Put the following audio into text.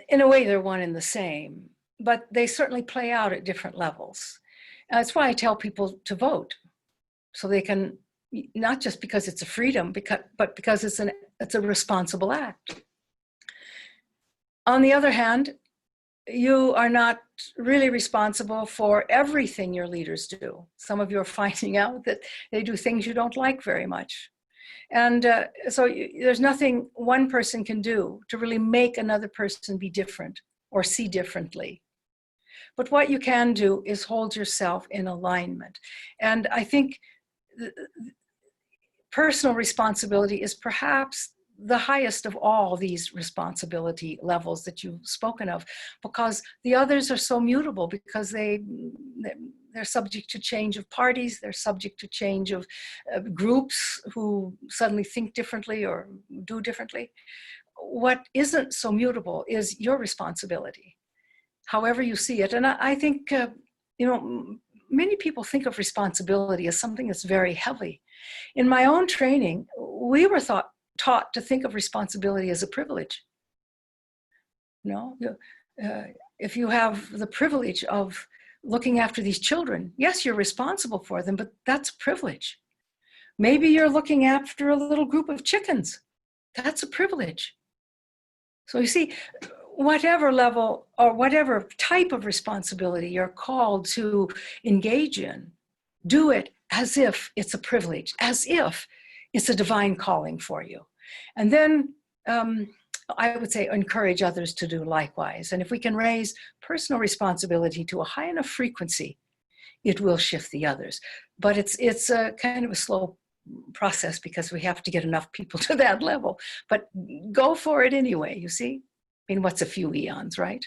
In a way, they're one and the same, but they certainly play out at different levels. That's why I tell people to vote, so they can, not just because it's a freedom, but because it's a responsible act. On the other hand, you are not really responsible for everything your leaders do. Some of you are finding out that they do things you don't like very much. And there's nothing one person can do to really make another person be different or see differently. But what you can do is hold yourself in alignment. And I think personal responsibility is perhaps the highest of all these responsibility levels that you've spoken of, because the others are so mutable, because they're subject to change of parties, they're subject to change of groups who suddenly think differently or do differently. What isn't so mutable is your responsibility, however you see it. And I think, many people think of responsibility as something that's very heavy. In my own training, we were taught to think of responsibility as a privilege. If you have the privilege of looking after these children, yes, you're responsible for them, but that's a privilege. Maybe you're looking after a little group of chickens. That's a privilege. So you see, whatever level or whatever type of responsibility you're called to engage in, do it as if it's a privilege, as if it's a divine calling for you. And then I would say encourage others to do likewise. And if we can raise personal responsibility to a high enough frequency, it will shift the others. But it's a kind of a slow process, because we have to get enough people to that level. But go for it anyway, you see? I mean, what's a few eons, right?